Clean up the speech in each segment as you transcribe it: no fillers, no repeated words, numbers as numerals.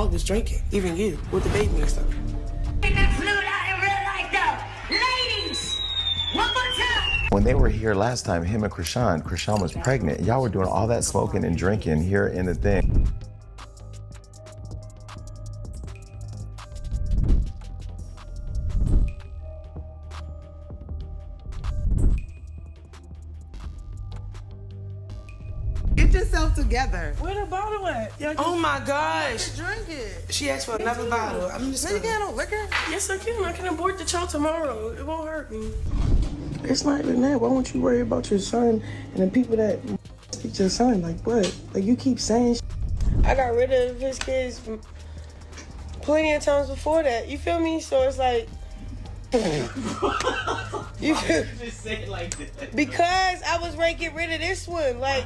all was drinking, even you, with the baby and stuff. When they were here last time, him and Chrisean was pregnant. Y'all were doing all that smoking and drinking here in the thing. Get yourself together. Where the bottle at? Oh my gosh. Drink it. She asked for another bottle. I'm just You got no liquor? Yes, I can. I can abort the child tomorrow. It won't hurt me. It's not even that. Why won't you worry about your son and the people that speak to your son? Like what? Like you keep saying I got rid of his kids plenty of times before that. You feel me? So it's like... you feel, Just say it like that. because I was ready to get rid of this one. Like,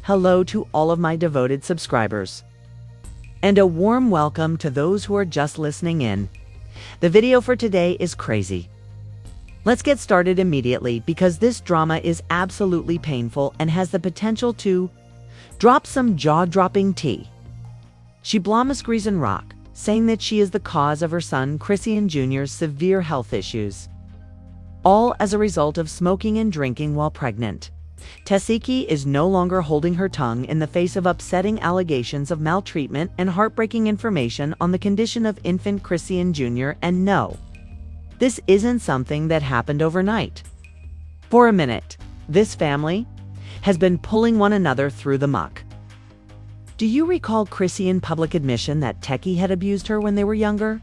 Hello to all of my devoted subscribers. And a warm welcome to those who are just listening in. The video for today is crazy. Let's get started immediately because this drama is absolutely painful and has the potential to drop some jaw-dropping tea. She blames Chrisean Rock, saying that she is the cause of her son Chrisean Jr.'s severe health issues, all as a result of smoking and drinking while pregnant. Tesehki is no longer holding her tongue in the face of upsetting allegations of maltreatment and heartbreaking information on the condition of infant Chrisean Jr. And no, this isn't something that happened overnight. For a minute, this family has been pulling one another through the muck. Do you recall Chrisean's public admission that Tesehki had abused her when they were younger?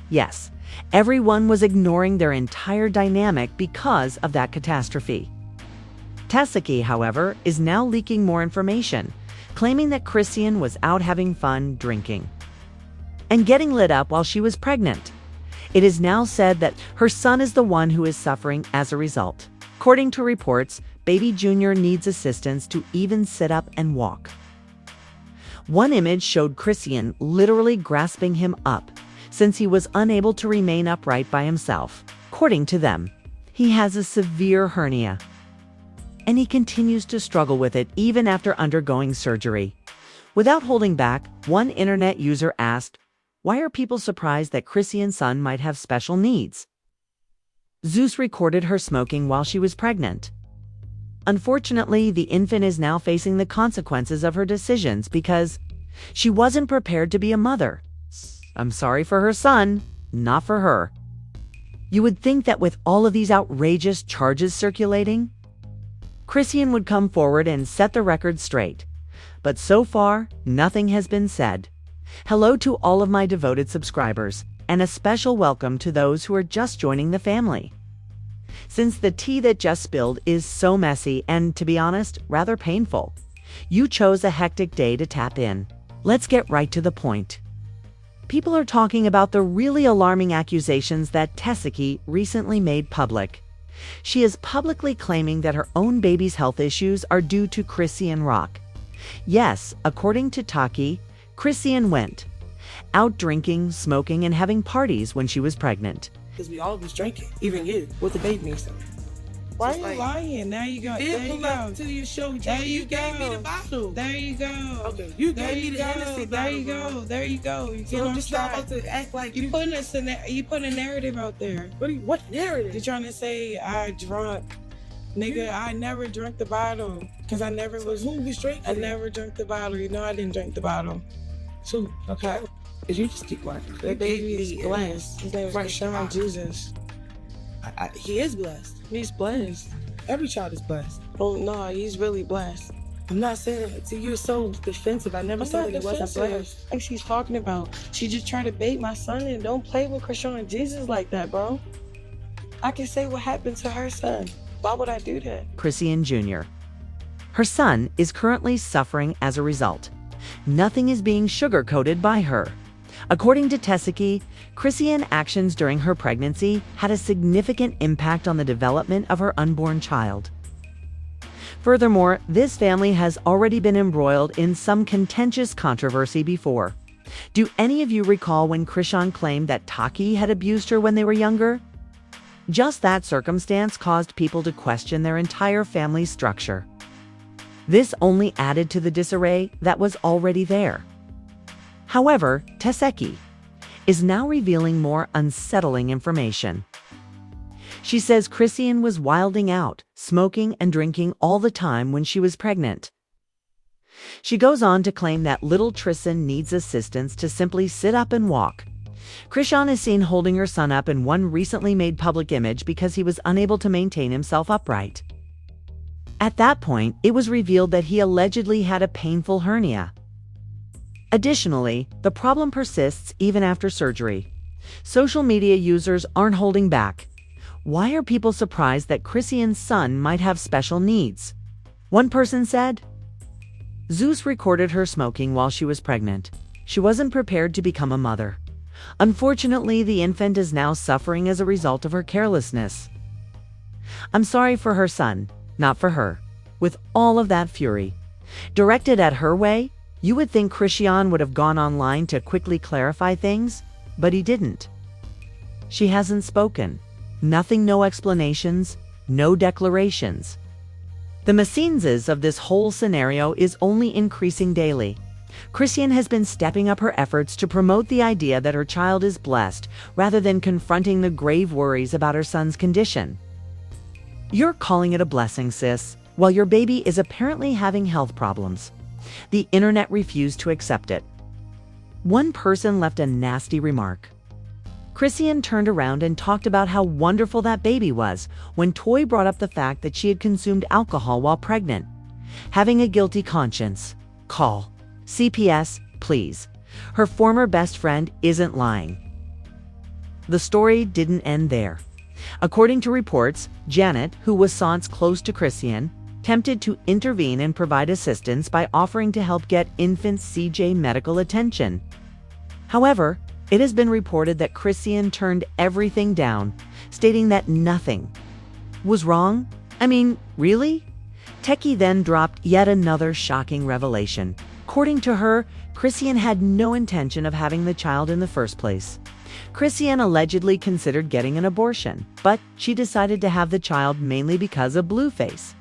Yes, everyone was ignoring their entire dynamic because of that catastrophe. Tesehki, however, is now leaking more information, claiming that Chrisean was out having fun drinking and getting lit up while she was pregnant. It is now said that her son is the one who is suffering as a result. According to reports, baby Jr. needs assistance to even sit up and walk. One image showed Chrisean literally grasping him up since he was unable to remain upright by himself. According to them, he has a severe hernia, and he continues to struggle with it even after undergoing surgery. Without holding back, one internet user asked, "Why are people surprised that Chrisean's son might have special needs?" Zeus recorded her smoking while she was pregnant. Unfortunately, the infant is now facing the consequences of her decisions because she wasn't prepared to be a mother. I'm sorry for her son, not for her. You would think that with all of these outrageous charges circulating, Chrisean would come forward and set the record straight. But so far, nothing has been said. Hello to all of my devoted subscribers, and a special welcome to those who are just joining the family. Since the tea that just spilled is so messy and, to be honest, rather painful, you chose a hectic day to tap in. Let's get right to the point. People are talking about the really alarming accusations that Tesehki recently made public. She is publicly claiming that her own baby's health issues are due to Chrisean Rock. Yes, according to Taki, Chrisean went out drinking, smoking, and having parties when she was pregnant. because we all was drinking, even you, with the baby and stuff. why are Just you like, lying? There you go. There you go. To your show, There you gave me go. the bottle. There you go. Okay, you There gave me you the Hennessy go. There you bottle, go. There you go. You So get I'm on just not track. about to act like You putting a narrative out there. What narrative? You're trying to say I drunk. Nigga, I never drank the bottle. Cause I never was. Who was drinking? I never drank the bottle. You know I didn't drink the bottle. So, okay. Cause you just keep quiet. That baby is blessed. His name is Right. Chrisean Rock Jesus. He is blessed. He's blessed. Every child is blessed. Oh no, he's really blessed. I'm not saying that. See, you're so defensive. I never I'm said not that he wasn't defensive. blessed. Like she's talking about. She just tried to bait my son and don't play with Chrisean Jesus like that, bro. I can say what happened to her son. Why would I do that? Chrisean Jr. Her son is currently suffering as a result. Nothing is being sugarcoated by her. According to Tesehki, Chrisean's actions during her pregnancy had a significant impact on the development of her unborn child. Furthermore, this family has already been embroiled in some contentious controversy before. Do any of you recall when Chrisean claimed that Taki had abused her when they were younger? Just that circumstance caused people to question their entire family's structure. This only added to the disarray that was already there. However, Tesehki is now revealing more unsettling information. She says Chrisean was wilding out, smoking and drinking all the time when she was pregnant. She goes on to claim that little Tristan needs assistance to simply sit up and walk. Chrisean is seen holding her son up in one recently made public image because he was unable to maintain himself upright. At that point, it was revealed that he allegedly had a painful hernia. Additionally, the problem persists even after surgery. Social media users aren't holding back. Why are people surprised that Chrisean's son might have special needs? One person said, Zeus recorded her smoking while she was pregnant. She wasn't prepared to become a mother. Unfortunately, the infant is now suffering as a result of her carelessness. I'm sorry for her son, not for her. With all of that fury directed at her way, you would think Chrisean would have gone online to quickly clarify things, but he didn't. She hasn't spoken. Nothing, no explanations, no declarations. The mesinces of this whole scenario is only increasing daily. Chrisean has been stepping up her efforts to promote the idea that her child is blessed rather than confronting the grave worries about her son's condition. You're calling it a blessing, sis, while your baby is apparently having health problems. The internet refused to accept it. One person left a nasty remark. Chrisean turned around and talked about how wonderful that baby was when Toy brought up the fact that she had consumed alcohol while pregnant. Having a guilty conscience. Call CPS, please. Her former best friend isn't lying. The story didn't end there. According to reports, Janet, who was Sans close to Chrisean, attempted to intervene and provide assistance by offering to help get infant CJ medical attention. However, it has been reported that Chrisean turned everything down, stating that nothing was wrong. I mean, really? Tesehki then dropped yet another shocking revelation. According to her, Chrisean had no intention of having the child in the first place. Chrisean allegedly considered getting an abortion, but she decided to have the child mainly because of Blueface.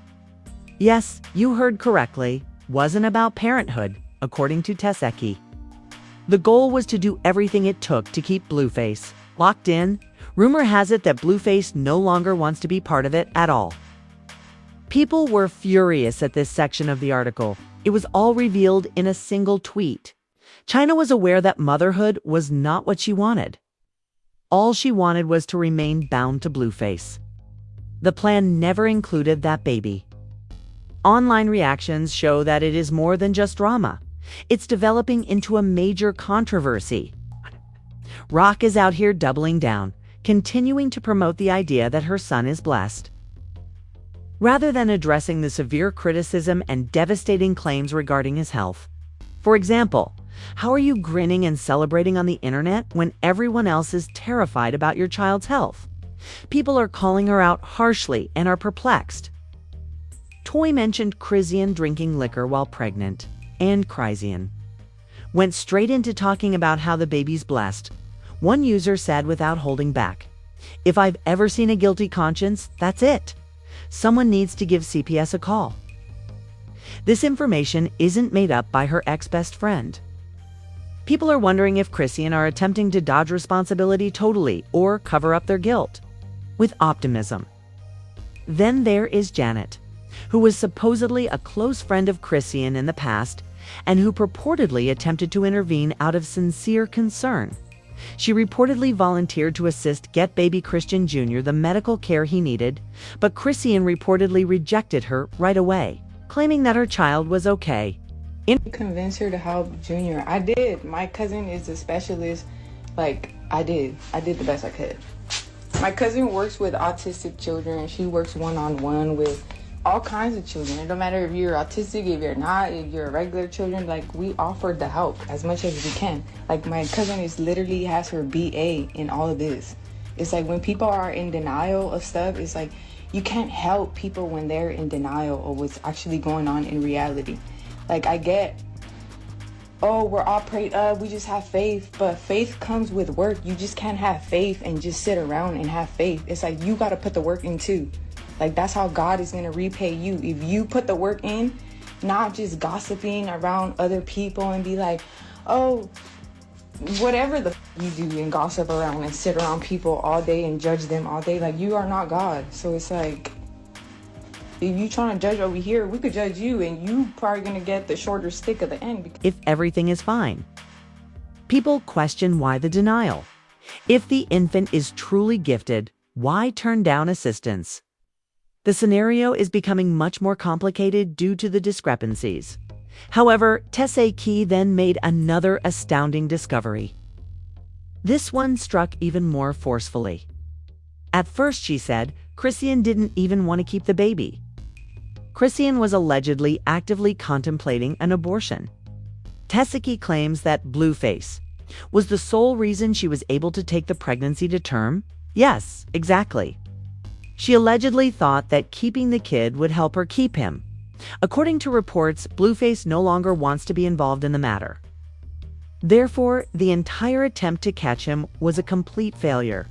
Yes, you heard correctly, wasn't about parenthood, according to Tesehki. The goal was to do everything it took to keep Blueface locked in. Rumor has it that Blueface no longer wants to be part of it at all. People were furious at this section of the article. It was all revealed in a single tweet. China was aware that motherhood was not what she wanted. All she wanted was to remain bound to Blueface. The plan never included that baby. Online reactions show that it is more than just drama. It's developing into a major controversy. Rock is out here doubling down, continuing to promote the idea that her son is blessed. Rather than addressing the severe criticism and devastating claims regarding his health. For example, how are you grinning and celebrating on the internet when everyone else is terrified about your child's health? People are calling her out harshly and are perplexed. Toy mentioned Chrisean drinking liquor while pregnant, and Chrisean went straight into talking about how the baby's blessed. One user said without holding back, "If I've ever seen a guilty conscience, that's it. Someone needs to give CPS a call." This information isn't made up by her ex-best friend. People are wondering if Chrisean are attempting to dodge responsibility totally or cover up their guilt with optimism. Then there is Janet, who was supposedly a close friend of Chrisean in the past and who purportedly attempted to intervene out of sincere concern. She reportedly volunteered to assist get baby Christian Jr. the medical care he needed, but Chrisean reportedly rejected her right away, claiming that her child was okay. Convince her to help Junior. I did. My cousin is a specialist. I did the best I could. My cousin works with autistic children. She works one-on-one with all kinds of children. It don't matter if you're autistic, if you're not, if you're regular children, we offered the help as much as we can. My cousin is literally has her BA in all of this. It's when people are in denial of stuff, it's you can't help people when they're in denial of what's actually going on in reality. I get, oh, we're all prayed up, we just have faith, but faith comes with work. You just can't have faith and just sit around and have faith. It's you got to put the work in too. That's how God is going to repay you. If you put the work in, not just gossiping around other people and be oh, whatever the you do and gossip around and sit around people all day and judge them all day, like, you are not God. So it's like, if you trying to judge over here, we could judge you and you probably gonna get the shorter stick of the end. If everything is fine. People question why the denial. If the infant is truly gifted, why turn down assistance? The scenario is becoming much more complicated due to the discrepancies. However, Tesehki then made another astounding discovery. This one struck even more forcefully. At first, she said, Chrisean didn't even want to keep the baby. Chrisean was allegedly actively contemplating an abortion. Tesehki claims that Blueface was the sole reason she was able to take the pregnancy to term. Yes, exactly. She allegedly thought that keeping the kid would help her keep him. According to reports, Blueface no longer wants to be involved in the matter. Therefore, the entire attempt to catch him was a complete failure.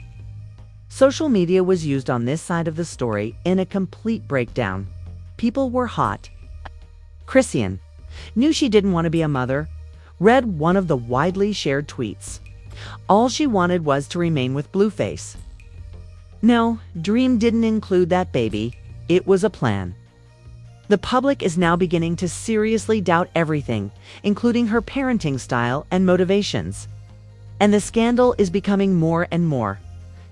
Social media was used on this side of the story in a complete breakdown. People were hot. Chrisean knew she didn't want to be a mother, read one of the widely shared tweets. All she wanted was to remain with Blueface. No, dream didn't include that baby. It was a plan. The public is now beginning to seriously doubt everything, including her parenting style and motivations. And the scandal is becoming more and more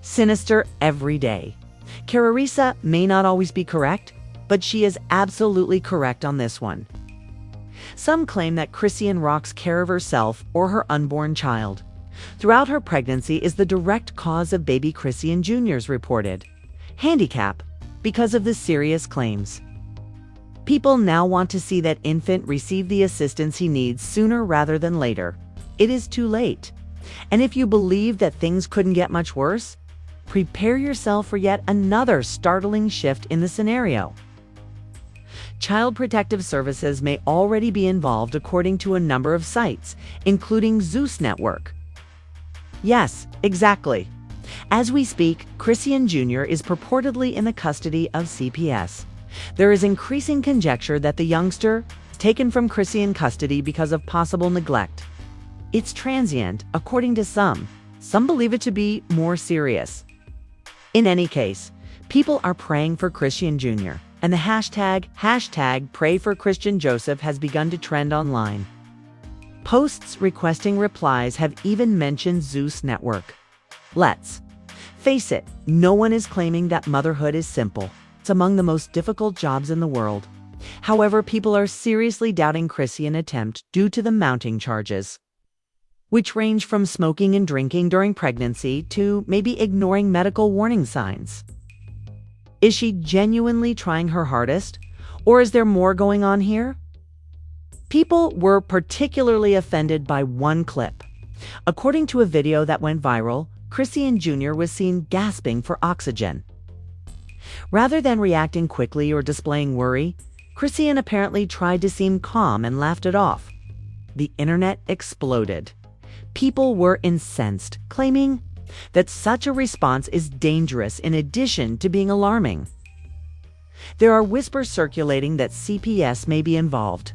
sinister every day. Carissa may not always be correct, but she is absolutely correct on this one. Some claim that Chrisean Rock's care of herself or her unborn child throughout her pregnancy is the direct cause of baby Chrisean Jr.'s reported handicap because of the serious claims. People now want to see that infant receive the assistance he needs sooner rather than later. It is too late. And if you believe that things couldn't get much worse, prepare yourself for yet another startling shift in the scenario. Child Protective Services may already be involved according to a number of sites, including Zeus Network. Yes, exactly. As we speak, Chrisean Jr. is purportedly in the custody of CPS. There is increasing conjecture that the youngster is taken from Chrisean custody because of possible neglect. It's transient, according to some. Some believe it to be more serious. In any case, people are praying for Chrisean Jr., and the hashtag Pray for Christian Joseph has begun to trend online. Posts requesting replies have even mentioned Zeus Network. Let's face it, no one is claiming that motherhood is simple. It's among the most difficult jobs in the world. However, people are seriously doubting Chrisean's attempt due to the mounting charges, which range from smoking and drinking during pregnancy to maybe ignoring medical warning signs. Is she genuinely trying her hardest, or is there more going on here? People were particularly offended by one clip. According to a video that went viral, Chrisean Jr. was seen gasping for oxygen. Rather than reacting quickly or displaying worry, Chrisean apparently tried to seem calm and laughed it off. The internet exploded. People were incensed, claiming that such a response is dangerous in addition to being alarming. There are whispers circulating that CPS may be involved.